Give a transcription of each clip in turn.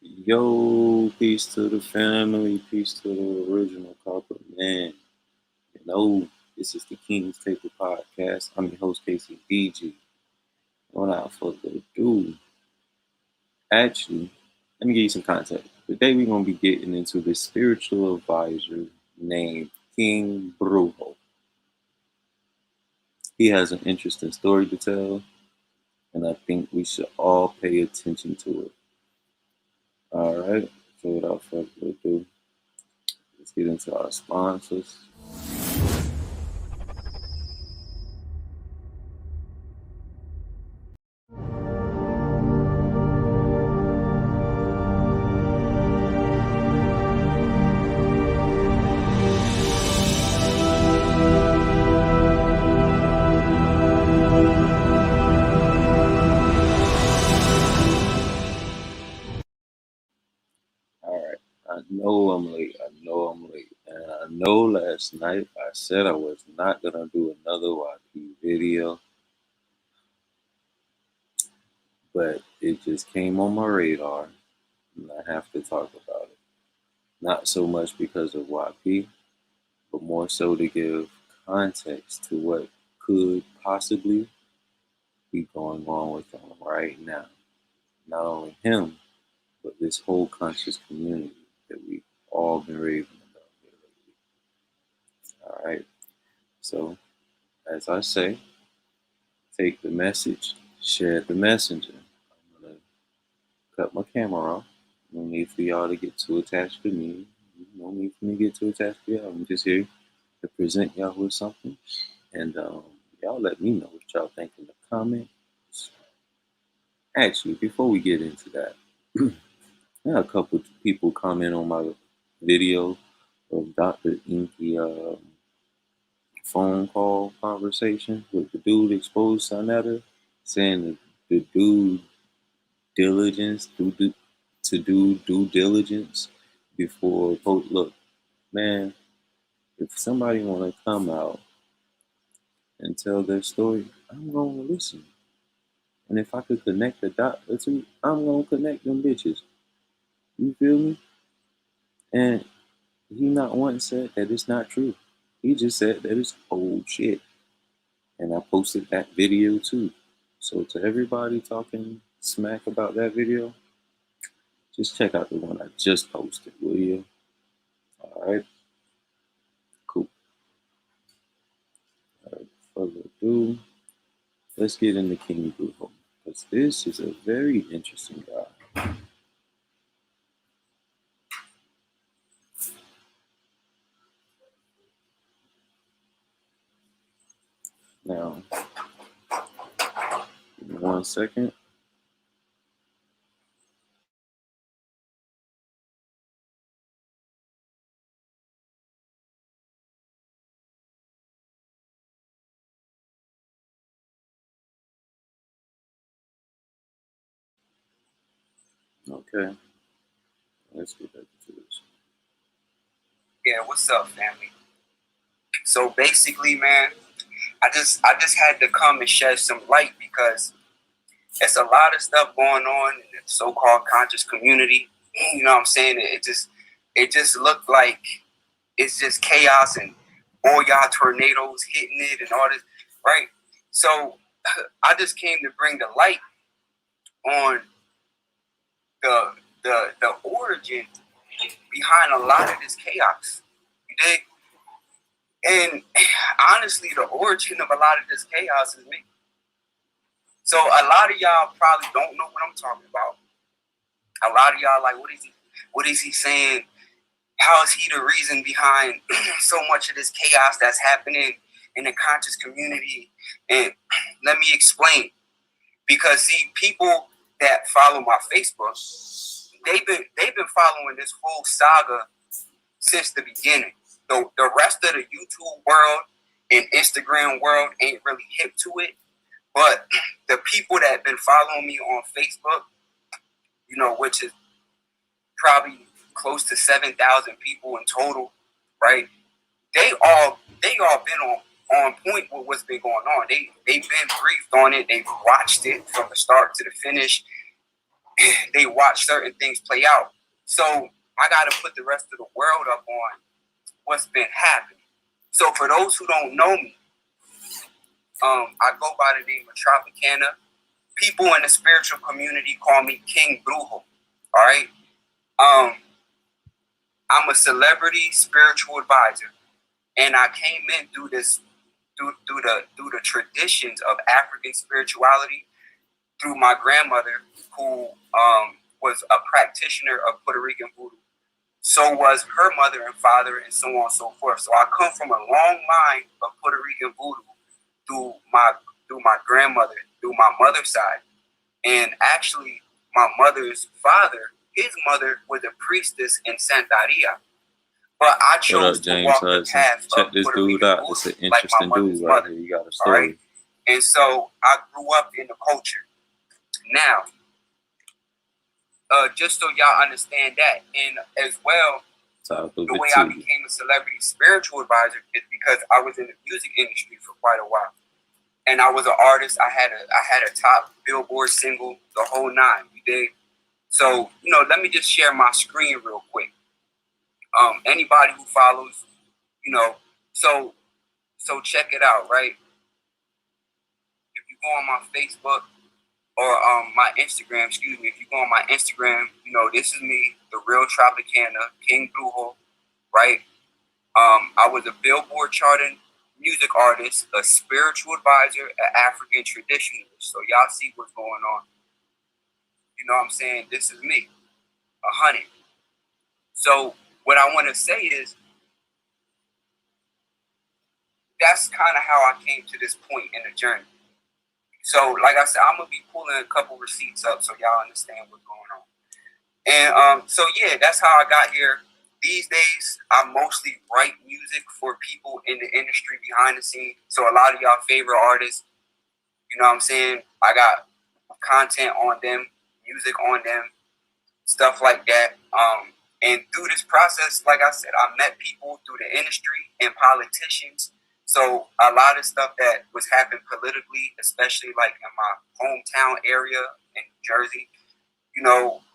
Yo, peace to the family, peace to the original couple, man. You know, this is the King's Table Podcast. I'm your host, KCBG. Without further ado, actually, let me give you some context. Today, we're going to be getting into this spiritual advisor named King Brujo. He has an interesting story to tell, and I think we should all pay attention to it. All right, so without further ado, let's get into our sponsors. All right. I know I'm late. I know I'm late. And I know last night I said I was not going to do another YP video, but it just came on my radar and I have to talk about it. Not so much because of YP, but more so to give context to what could possibly be going on with him right now. Not only him, but this whole conscious community that we've all been raving about here lately. All right. So, as I say, take the message, share the messenger. I'm gonna cut my camera off. No need for y'all to get too attached to me. No need for me to get too attached to y'all. I'm just here to present y'all with something. And y'all let me know what y'all think in the comments. Actually, before we get into that, I had a couple of people comment on my video of Dr. Inky phone call conversation with the dude exposed Sonetta, saying that the dude diligence to do due diligence before look, man, if somebody want to come out and tell their story, I'm gonna listen. And if I could connect the dot or two, I'm gonna connect them bitches. You feel me? And he not once said that it's not true. He just said that it's old shit. And I posted that video too. So to everybody talking smack about that video, just check out the one I just posted, will you? All right, cool. All right, further ado, let's get into King Brujo, because this is a very interesting guy. Now, give me 1 second. Okay, let's get back to this. Yeah, what's up, family? So basically, man, I just had to come and shed some light because there's a lot of stuff going on in the so-called conscious community. You know what I'm saying? It just looked like it's just chaos and all y'all tornadoes hitting it and all this, right? So I just came to bring the light on the origin behind a lot of this chaos. You dig? And honestly, the origin of a lot of this chaos is me. So a lot of y'all probably don't know what I'm talking about. A lot of y'all like, what is he? What is he saying? How is he the reason behind so much of this chaos that's happening in the conscious community? And let me explain. Because see, people that follow my Facebook, they've been following this whole saga since the beginning. The rest of the YouTube world and Instagram world ain't really hip to it. But the people that have been following me on Facebook, you know, which is probably close to 7,000 people in total, right? They all been on point with what's been going on. They've been briefed on it. They've watched it from the start to the finish. they watch certain things play out. So I got to put the rest of the world up on what's been happening. So for those who don't know me, I go by the name of Tropicana. People in the spiritual community call me King Brujo. All right. I'm a celebrity spiritual advisor, and I came in through the traditions of African spirituality through my grandmother, who was a practitioner of Puerto Rican voodoo. So was her mother and father, and so on and so forth. So I come from a long line of Puerto Rican voodoo through my grandmother, through my mother's side. And actually, my mother's father, his mother was a priestess in Santeria. But I chose to walk the path Check this dude out. It's an interesting dude right here. You got a story. Right? And so I grew up in the culture. Now, just so y'all understand that, and as well, the way I became a celebrity spiritual advisor is because I was in the music industry for quite a while. And I was an artist. I had a top Billboard single, the whole nine. You dig? So, let me just share my screen real quick. Anybody who follows, so check it out, right? If you go on my Facebook or my Instagram, if you go on my Instagram, this is me, the real Tropicana, King Brujo, right? I was a Billboard charting music artist, a spiritual advisor, an African traditionalist. So y'all see what's going on. You know what I'm saying? This is me, 100. So what I want to say is, that's kind of how I came to this point in the journey. So like I said, I'm going to be pulling a couple receipts up so y'all understand what's going on. And so yeah, that's how I got here. These days, I mostly write music for people in the industry behind the scenes. So a lot of y'all favorite artists, you know what I'm saying? I got content on them, music on them, stuff like that. And through this process, like I said, I met people through the industry and politicians. So a lot of stuff that was happening politically, especially like in my hometown area in New Jersey,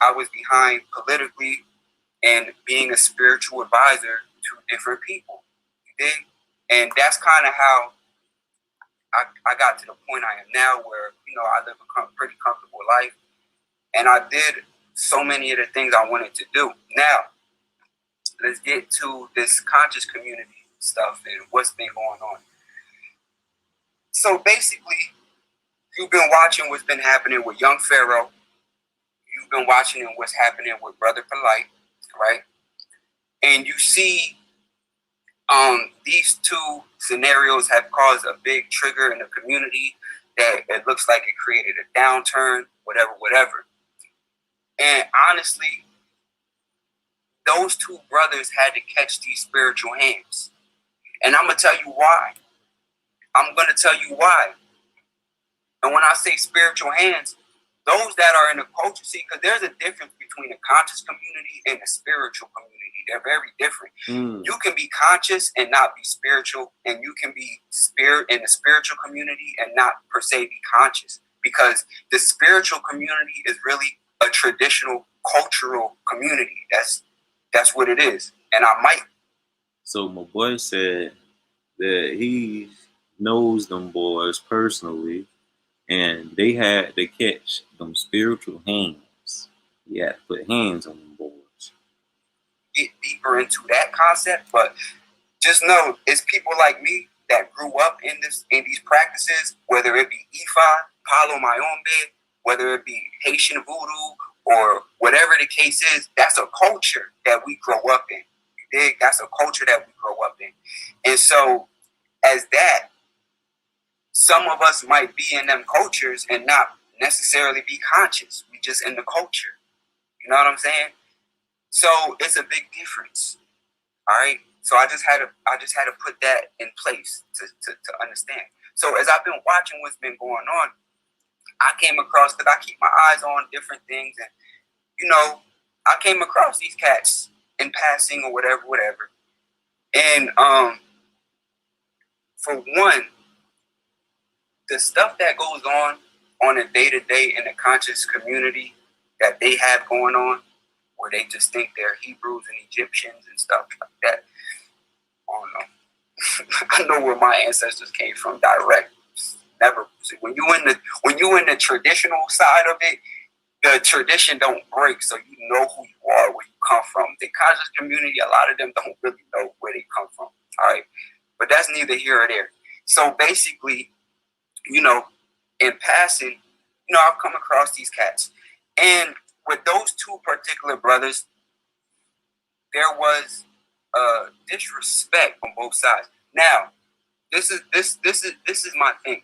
I was behind politically and being a spiritual advisor to different people. You dig? And that's kind of how I got to the point I am now, where, I live a pretty comfortable life. And I did so many of the things I wanted to do. Now, let's get to this conscious community stuff and what's been going on. So basically, you've been watching what's been happening with young Pharaoh. You've been watching what's happening with Brother Polight, right? And you see these two scenarios have caused a big trigger in the community that it looks like it created a downturn, whatever. And honestly, those two brothers had to catch these spiritual hands. And I'm going to tell you why. And when I say spiritual hands, those that are in the culture, see, because there's a difference between the conscious community and the spiritual community. They're very different. You can be conscious and not be spiritual, and you can be spirit in the spiritual community and not per se be conscious, because the spiritual community is really a traditional cultural community. That's what it is. And I might. So my boy said that he knows them boys personally, and they had to catch them spiritual hands. He had to put hands on them boys. Get deeper into that concept, but just know it's people like me that grew up in these practices, whether it be Ifa, Palo Mayombe, whether it be Haitian voodoo, or whatever the case is. That's a culture that we grow up in. You dig? That's a culture that we grow up in. And so as that, some of us might be in them cultures and not necessarily be conscious. We just in the culture. You know what I'm saying? So it's a big difference. All right. So I just had to put that in place to understand. So as I've been watching what's been going on, I came across, because I keep my eyes on different things, and I came across these cats in passing or whatever. And for one, the stuff that goes on a day-to-day in the conscious community that they have going on, where they just think they're Hebrews and Egyptians and stuff like that. I don't know. I know where my ancestors came from direct. Never. When you in the traditional side of it, the tradition don't break, so you know who you are, where you come from. The conscious community, a lot of them don't really know where they come from. All right, but that's neither here or there. So basically, in passing, I've come across these cats, and with those two particular brothers, there was disrespect on both sides. Now, this is my thing.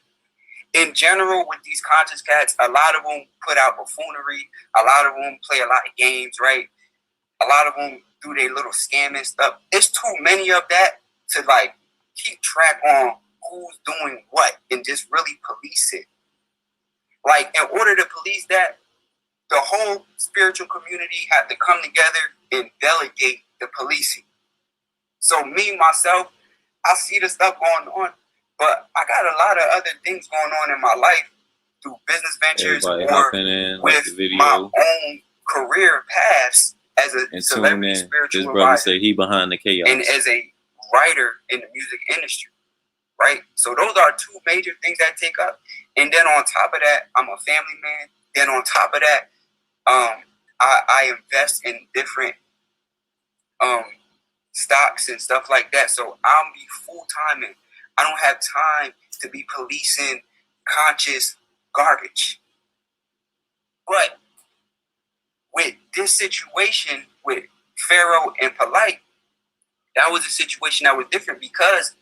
In general, with these conscious cats, a lot of them put out buffoonery. A lot of them play a lot of games, right? A lot of them do their little scamming stuff. It's too many of that to keep track on who's doing what and just really police it. In order to police that, the whole spiritual community had to come together and delegate the policing. So me, myself, I see the stuff going on, but I got a lot of other things going on in my life through business ventures or with my own career paths as a celebrity spiritual advisor. This brother say he behind the chaos. And as a writer in the music industry, right? So those are two major things that take up. And then on top of that, I'm a family man. Then on top of that, I invest in different stocks and stuff like that. So I'll be full-time and I don't have time to be policing conscious garbage. But with this situation with Pharaoh and Polight, that was a situation that was different because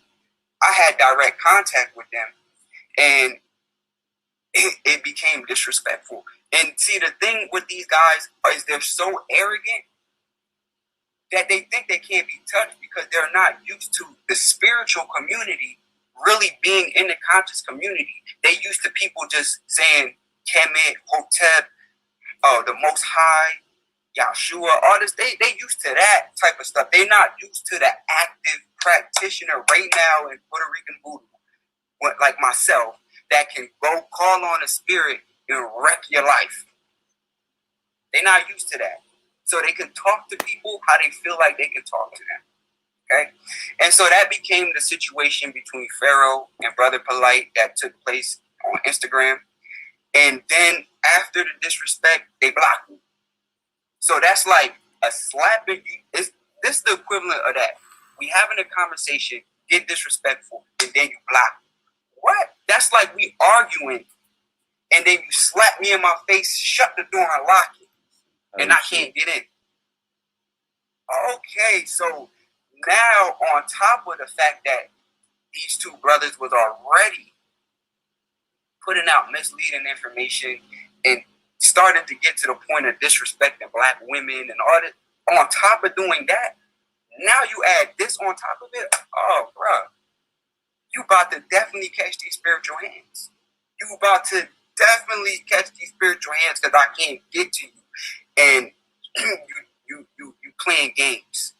I had direct contact with them and it became disrespectful. And see, the thing with these guys is they're so arrogant that they think they can't be touched because they're not used to the spiritual community really being in the conscious community. They used to people just saying Kemet, Hotep, the Most High, Yahshua, all this. They used to that type of stuff. They're not used to the active practitioner right now in Puerto Rican voodoo, like myself, that can go call on a spirit and wreck your life. They're not used to that. So they can talk to people how they feel like they can talk to them. Okay? And so that became the situation between Pharaoh and Brother Polight that took place on Instagram. And then after the disrespect, they blocked me. So that's like a slap in you. This is the equivalent of that. We having a conversation, get disrespectful, and then you block me. What? That's like we arguing, and then you slap me in my face, shut the door and lock it. And I can't get in. Okay, so now on top of the fact that these two brothers was already putting out misleading information and starting to get to the point of disrespecting black women and all that, on top of doing that, now you add this on top of it. Oh, bro, you about to definitely catch these spiritual hands. You about to definitely catch these spiritual hands because I can't get to you. And you playing games.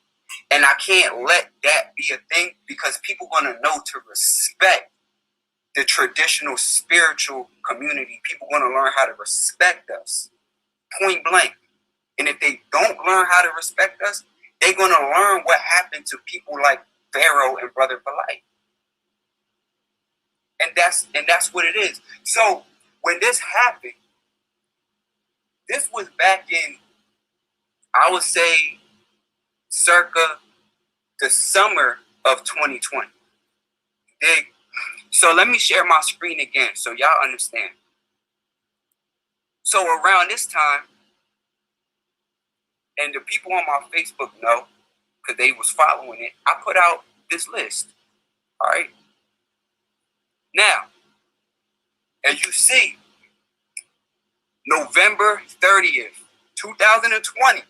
And I can't let that be a thing because people are going to know to respect the traditional spiritual community. People are going to learn how to respect us. Point blank. And if they don't learn how to respect us, they're going to learn what happened to people like Pharaoh and Brother Polight. And that's what it is. So when this happened, this was back in, I would say, circa the summer of 2020. Dig? So let me share my screen again so y'all understand. So around this time, and the people on my Facebook know, because they was following it, I put out this list. All right? Now, as you see, November 30th, 2020,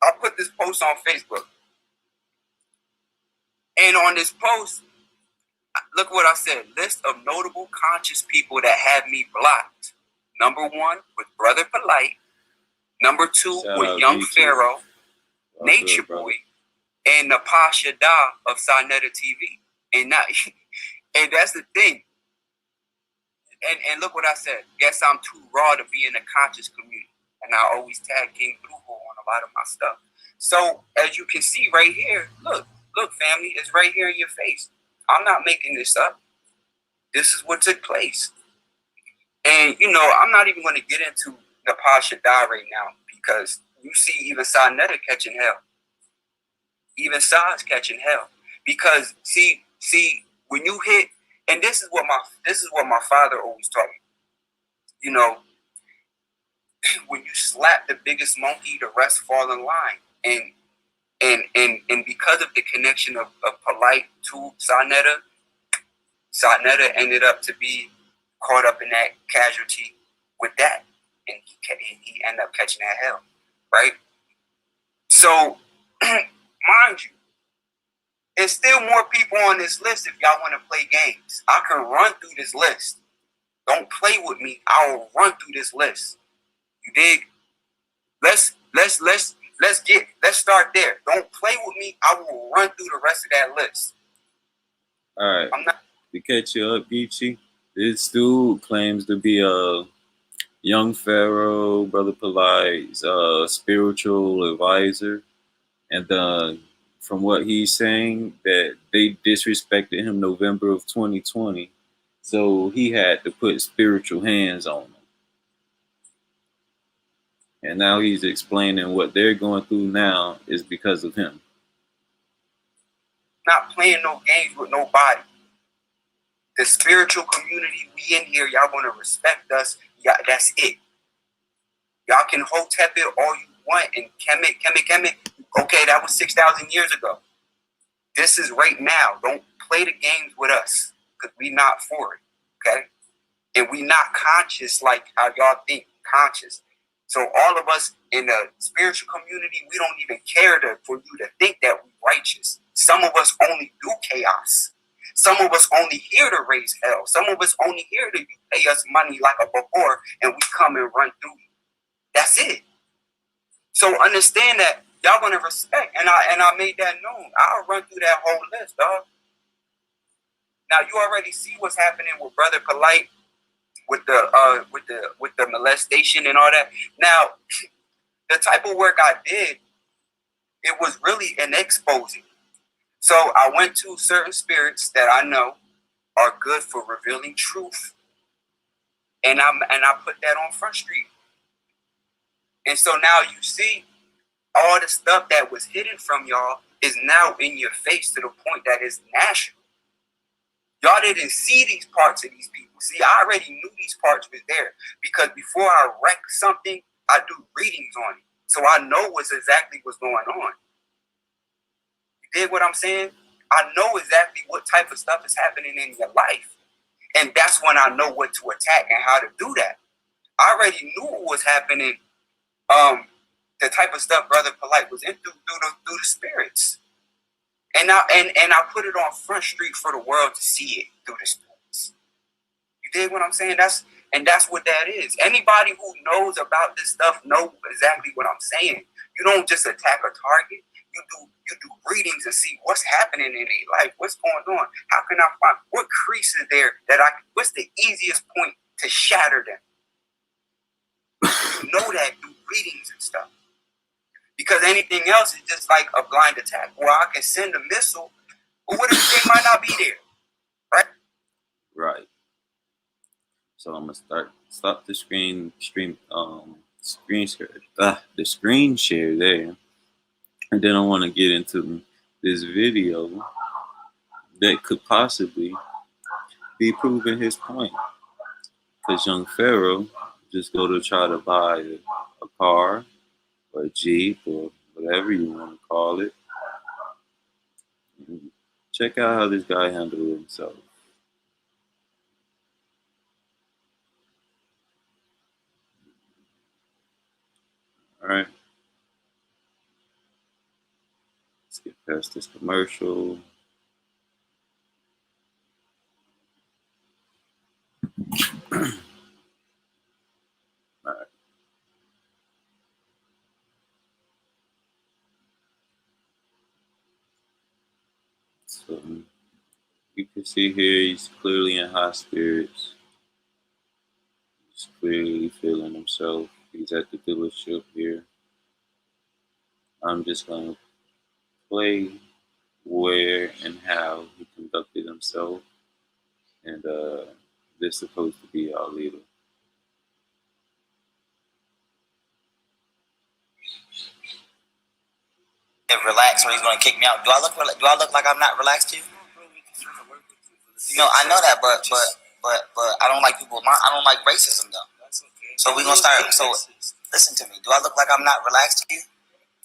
I put this post on Facebook. And on this post, look what I said. List of notable conscious people that have me blocked. Number 1 with Brother Polight. Number 2 with Young Pharaoh, Nature Boy, and Napasha Da of Sinetta TV. And that's the thing. And look what I said. Guess I'm too raw to be in the conscious community. and I always tag King Thruho on a lot of my stuff. So as you can see right here, look, family, it's right here in your face. I'm not making this up. This is what took place. And, I'm not even going to get into the Pasha die right now because you see even Sarnetta catching hell. Even Sa's catching hell. Because, see, when you hit, and this is what my father always taught me. When you slap the biggest monkey, the rest fall in line. And because of the connection of Polight to Sarnetta ended up to be caught up in that casualty with that, and he ended up catching that hell, right? So, mind you, there's still more people on this list if y'all want to play games. I can run through this list. Don't play with me. I will run through this list. You dig? Let's start there. Don't play with me. I will run through the rest of that list. All right. To catch you up, Geechee, this dude claims to be a young Pharaoh, Brother Polight's spiritual advisor. And from what he's saying, that they disrespected him November of 2020. So he had to put spiritual hands on them. And now he's explaining what they're going through now is because of him. Not playing no games with nobody. The spiritual community, we in here, y'all gonna respect us. Yeah, that's it. Y'all can hotep it all you want and kemet. Okay, that was 6,000 years ago. This is right now. Don't play the games with us because we not for it, okay? And we not conscious like how y'all think conscious. So all of us in the spiritual community, we don't even care for you to think that we righteous. Some of us only do chaos. Some of us only here to raise hell. Some of us only here to pay us money like a before and we come and run through you. That's it. So understand that y'all gonna respect, and I made that known. I'll run through that whole list, dog. Now you already see what's happening with Brother Polight with the molestation and all that. Now, the type of work I did, it was really an exposing. So I went to certain spirits that I know are good for revealing truth, and I put that on Front Street. And so now you see all the stuff that was hidden from y'all is now in your face to the point that it's national. Y'all didn't see these parts of these people. See, I already knew these parts was there because before I wreck something, I do readings on it. So I know exactly what's going on. You dig what I'm saying? I know exactly what type of stuff is happening in your life. And that's when I know what to attack and how to do that. I already knew what was happening. The type of stuff Brother Polight was into through the spirits. And I put it on Front Street for the world to see it through the spirits. You dig what I'm saying? That's what that is. Anybody who knows about this stuff knows exactly what I'm saying. You don't just attack a target. You do readings and see what's happening in their life. What's going on? How can I find what crease is there what's the easiest point to shatter them? You know that through readings and stuff. Because anything else is just like a blind attack. Or I can send a missile, but what if they might not be there? Right? Right. So I'm gonna stop the screen share. The screen share there. And then I want to get into this video that could possibly be proving his point. Because young Pharaoh just go to try to buy a car or a Jeep or whatever you want to call it. And check out how this guy handled himself. All right. Let's get past this commercial. All right. So you can see here he's clearly in high spirits. He's clearly feeling himself. He's at the dealership here. I'm just gonna play where and how he conducted himself, and this is supposed to be our leader. Relax, or he's gonna kick me out. Do I look like I'm not relaxed to you? No, I know that, but I don't like people. I don't like racism though. That's okay. So we gonna start. So listen to me. Do I look like I'm not relaxed to you?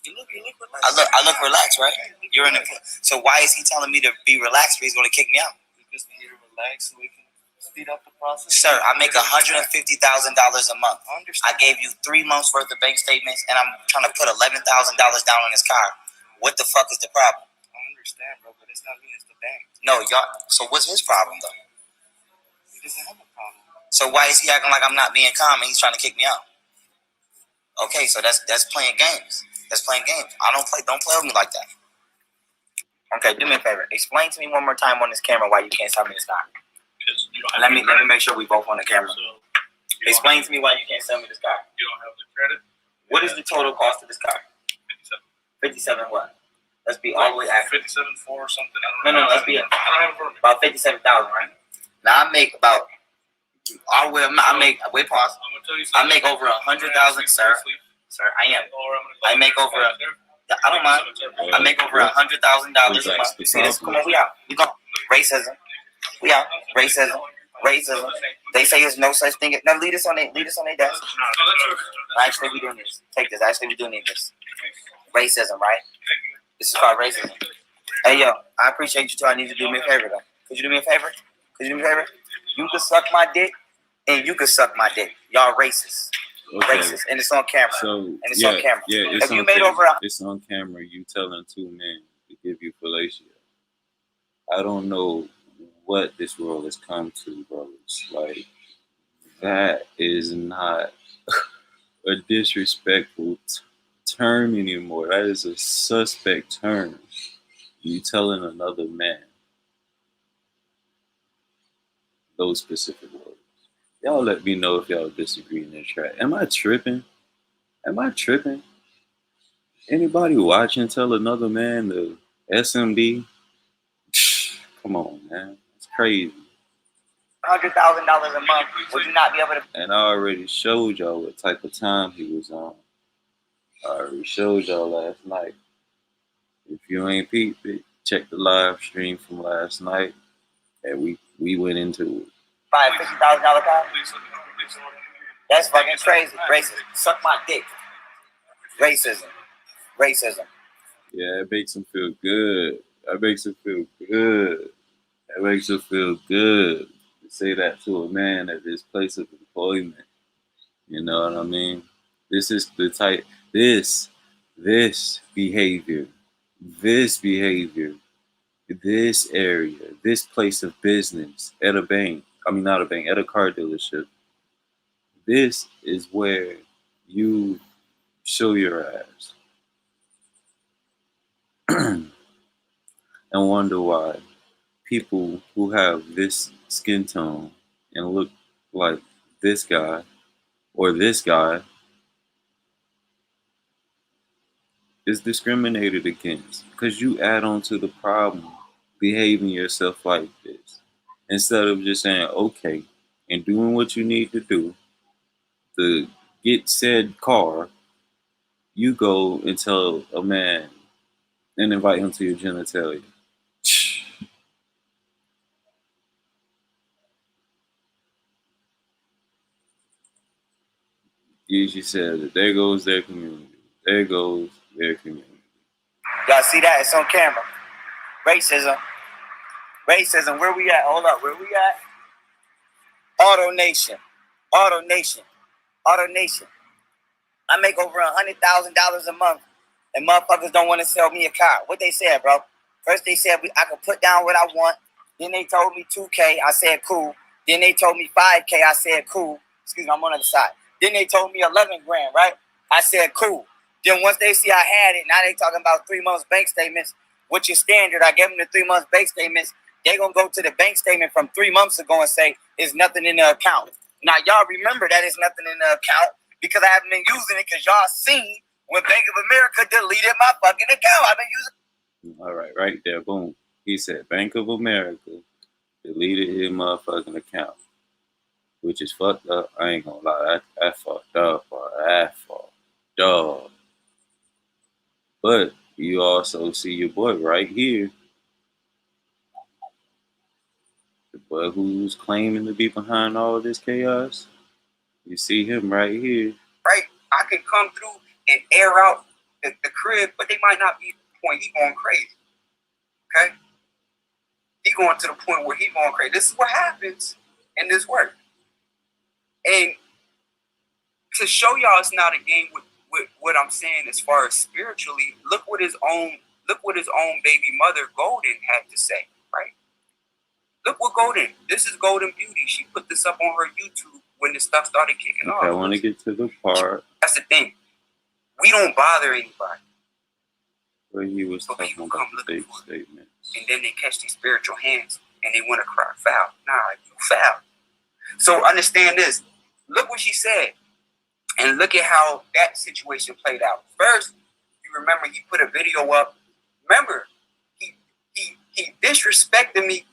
You look relaxed. I look relaxed, right? You're in the. So why is he telling me to be relaxed? But he's gonna kick me out. Because we need to relax so we can speed up the process. Sir, I make $150,000 a month. I gave you 3 months worth of bank statements, and I'm trying to put $11,000 down on his car. What the fuck is the problem? I understand, bro, but it's not me, it's the bank. No, y'all. So what's his problem, though? He doesn't have a problem. So why is he acting like I'm not being calm and he's trying to kick me out? Okay, so that's playing games. That's playing games. Don't play with me like that. Okay, do me a favor. Explain to me one more time on this camera why you can't sell me this car. Let me make sure we both on the camera. So explain to me why you can't sell me this car. You don't have the credit. What is the total cost of this car? 57 what? Let's be all the way at 57.4 or something. I don't know. Let's be I don't have a permit. About 57,000, right? Now I make about all the way. I make wait pause. I'm gonna tell you something. I make over 100,000, sir. Sir, I am. I make over. I don't mind. I make over $100,000 a month. See this? Come on, we out. We go. Racism. We out. Racism. They say there's no such thing. Now lead us on their desk. Actually, we do need this. Take this. Actually, we do need this. Racism, right? This is called racism. Hey, yo, I appreciate you too. I need you to do me a favor, though. Could you do me a favor? You can suck my dick, and you can suck my dick. Y'all racist. Okay. Racist. And it's on camera. So, it's on camera. Yeah, it's on camera. It's on camera. You telling 2 men to give you fellatio. I don't know what this world has come to, brothers. Like, that is not a disrespectful term anymore. That is a suspect term. You telling another man those specific words. Y'all let me know if y'all disagree in this track. Am I tripping? Anybody watching tell another man the SMD? Come on, man. It's crazy. $100,000 a month. Would you not be able to? And I already showed y'all what type of time he was on. I already showed y'all last night. If you ain't peeped it, check the live stream from last night. And we went into it. $50,000 car? That's fucking crazy. Racism. Suck my dick. Racism. Yeah, it makes him feel good. That makes him feel good to say that to a man at his place of employment. You know what I mean? This is the type, this behavior, this area, this place of business at a bank, not a bank, at a car dealership. This is where you show your ass and wonder why people who have this skin tone and look like this guy or this guy is discriminated against, because you add on to the problem behaving yourself like this instead of just saying okay and doing what you need to do to get said car. You go and tell a man and invite him to your genitalia. You said that there goes their community. Y'all see that? It's on camera. Racism. Where we at? Hold up. Where we at? Auto Nation. I make over $100,000 a month, and motherfuckers don't want to sell me a car. What they said, bro? First they said I could put down what I want. Then they told me $2K. I said cool. Then they told me $5K. I said cool. Excuse me, I'm on the other side. Then they told me 11 grand, right? I said cool. Then once they see I had it, now they talking about 3 months bank statements, which is standard. I gave them the 3 months bank statements. They gonna go to the bank statement from 3 months ago and say there's nothing in the account. Now y'all remember that it's nothing in the account, because I haven't been using it because y'all seen when Bank of America deleted my fucking account. I've been using. All right, right there, boom. He said Bank of America deleted his motherfucking account, which is fucked up. I ain't gonna lie, that fucked up, bro. That fucked up. But you also see your boy right here, the boy who's claiming to be behind all this chaos. You see him right here. Right, I can come through and air out the crib, but they might not be at the point he going crazy. Okay? He going to the point where he going crazy. This is what happens in this work. And to show y'all it's not a game with what I'm saying as far as spiritually, look what his own baby mother Golden had to say, right? Look what this is Golden Beauty. She put this up on her YouTube when this stuff started kicking off. I want to get to the part. That's the thing. We don't bother anybody. Where he was talking about fake statements. And then they catch these spiritual hands and they want to cry foul. Nah, you foul. So understand this. Look what she said. And look at how that situation played out. First, you remember he put a video up. Remember, he disrespected me.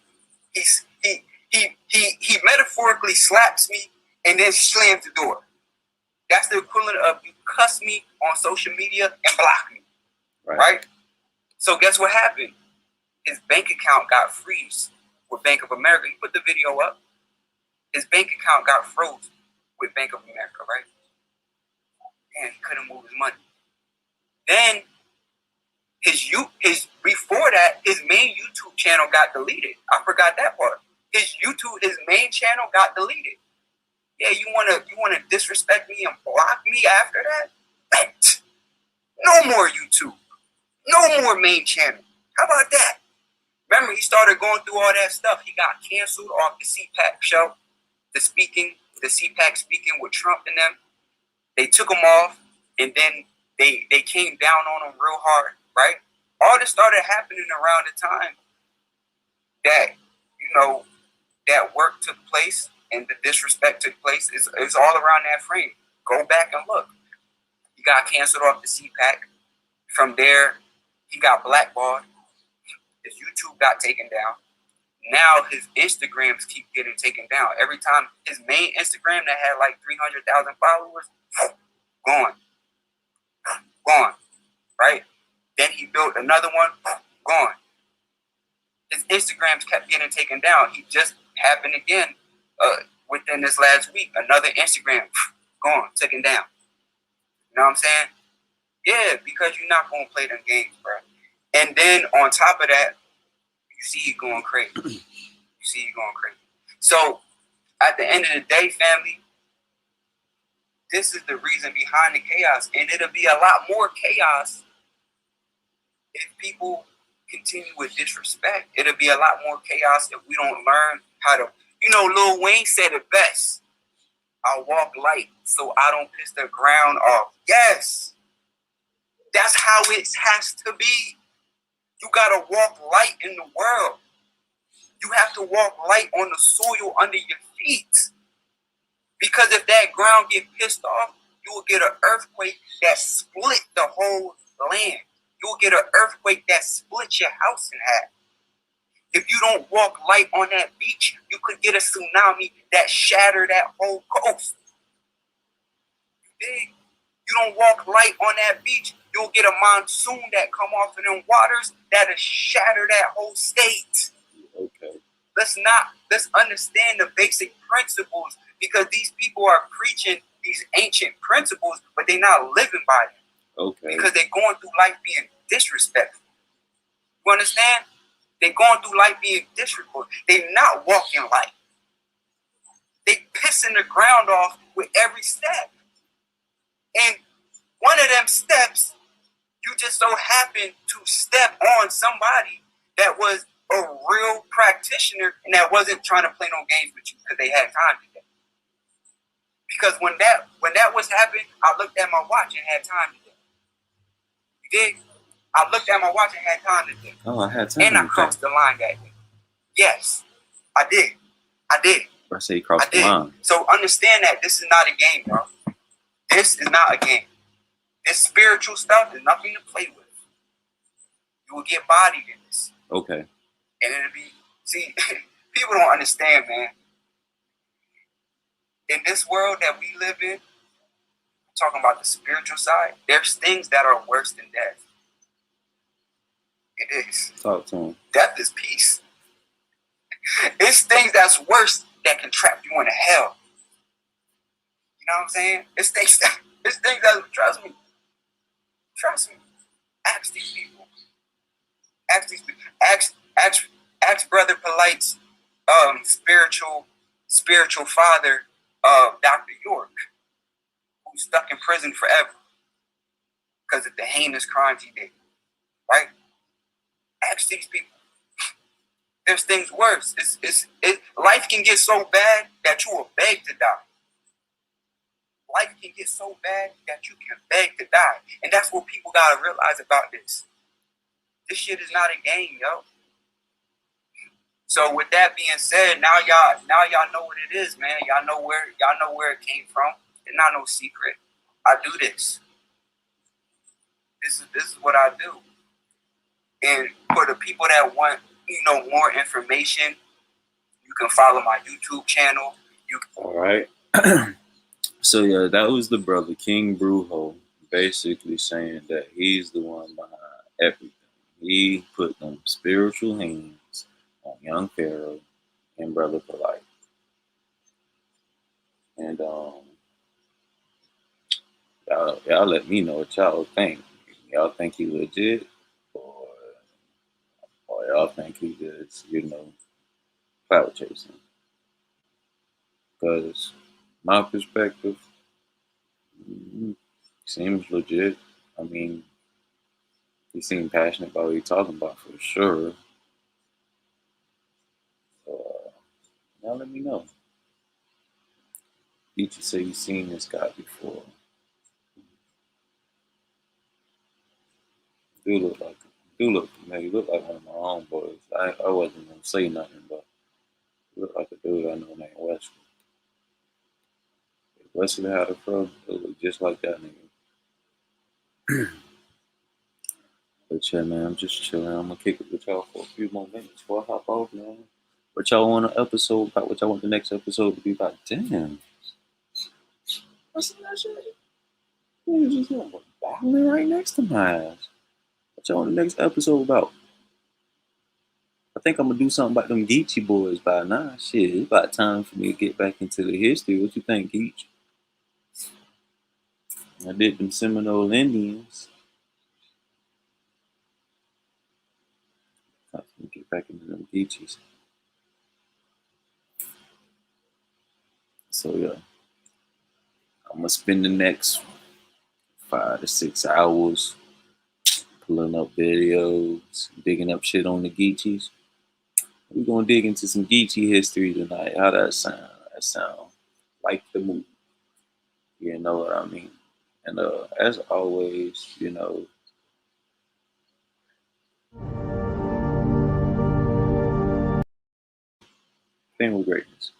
He metaphorically slaps me and then slams the door. That's the equivalent of you cuss me on social media and block me. Right? So guess what happened? His bank account got freeze with Bank of America. He put the video up. His bank account got froze with Bank of America, right? And he couldn't move his money. Then before that, his main YouTube channel got deleted. I forgot that part. His main channel got deleted. Yeah, you wanna disrespect me and block me after that? Bet. No more YouTube. No more main channel. How about that? Remember, he started going through all that stuff. He got canceled off the CPAC show, the CPAC speaking with Trump and them. They took him off, and then they came down on him real hard, right? All this started happening around the time that, that work took place and the disrespect took place. It's all around that frame. Go back and look. He got canceled off the CPAC. From there, he got blackballed. His YouTube got taken down. Now his Instagrams keep getting taken down. Every time his main Instagram that had like 300,000 followers, gone, right? Then he built another one, gone. His Instagrams kept getting taken down. He just happened again within this last week. Another Instagram, gone, taken down. You know what I'm saying? Yeah, because you're not going to play them games, bro. And then on top of that, you see he going crazy. So at the end of the day, family, this is the reason behind the chaos. And it'll be a lot more chaos if people continue with disrespect. It'll be a lot more chaos if we don't learn how to, Lil Wayne said it best. I walk light so I don't piss the ground off. Yes. That's how it has to be. You got to walk light in the world. You have to walk light on the soil under your feet. Because if that ground get pissed off, you will get an earthquake that split the whole land. You will get an earthquake that split your house in half. If you don't walk light on that beach, you could get a tsunami that shatter that whole coast. You don't walk light on that beach, you'll get a monsoon that come off of them waters that'll shatter that whole state. Okay. Let's understand the basic principles, because these people are preaching these ancient principles, but they're not living by them. Okay. Because they're going through life being disrespectful. You understand? They're going through life being disrespectful. They're not walking light. They pissing the ground off with every step. And one of them steps, you just so happen to step on somebody that was a real practitioner and that wasn't trying to play no games with you because they had time today. Because when that was happening, I looked at my watch and had time today. You did? I looked at my watch and had time today. Oh, I had time. And I crossed the line that day. Yes, I did. I say you crossed the line. So understand that this is not a game, bro. This is not a game. This spiritual stuff is nothing to play with. You will get bodied in this. Okay. And it'll be, see, people don't understand, man. In this world that we live in, talking about the spiritual side, there's things that are worse than death. It is. Talk to him. Death is peace. It's things that's worse that can trap you into hell. You know what I'm saying? It's things that trust me. Trust me. Ask these people. Ask Brother Polight's spiritual father, Dr. York, who's stuck in prison forever because of the heinous crimes he did. Right? Ask these people. There's things worse. Life can get so bad that you will beg to die. Life can get so bad that you can beg to die. And that's what people gotta realize about this. This shit is not a game, yo. So with that being said, now y'all know what it is, man. Y'all know where it came from. It's not no secret. I do this. This is what I do. And for the people that want, more information, you can follow my YouTube channel. All right. So yeah, that was the brother King Brujo, basically saying that he's the one behind everything. He put them spiritual hands on young Pharaoh and Brother Polight. And y'all let me know what y'all think. Y'all think he legit, or y'all think he just, clout chasing? Because my perspective seems legit. I mean, he seemed passionate about what he's talking about for sure. So, y'all let me know. Each say you've seen this guy before. Do look familiar. Look like one of my own boys. I wasn't gonna say nothing, but look like a dude I know named Wesley. If Wesley had a fro, it look just like that nigga. But yeah, man, I'm just chilling. I'm gonna kick it with y'all for a few more minutes before I hop off, man. What y'all want an episode about? What y'all want the next episode to be about? Damn. What's that shit? You just battling right next to my ass. What y'all want the next episode about? I think I'm gonna do something about them Geechee boys by now. Shit, it's about time for me to get back into the history. What you think, Geech? I did them Seminole Indians. Time for me to get back into them Geechees. So yeah, I'm gonna spend the next 5 to 6 hours pulling up videos, digging up shit on the Geechees. We're gonna dig into some Geechee history tonight. How that sound? That sound like the movie. You know what I mean? And as always, fame with greatness.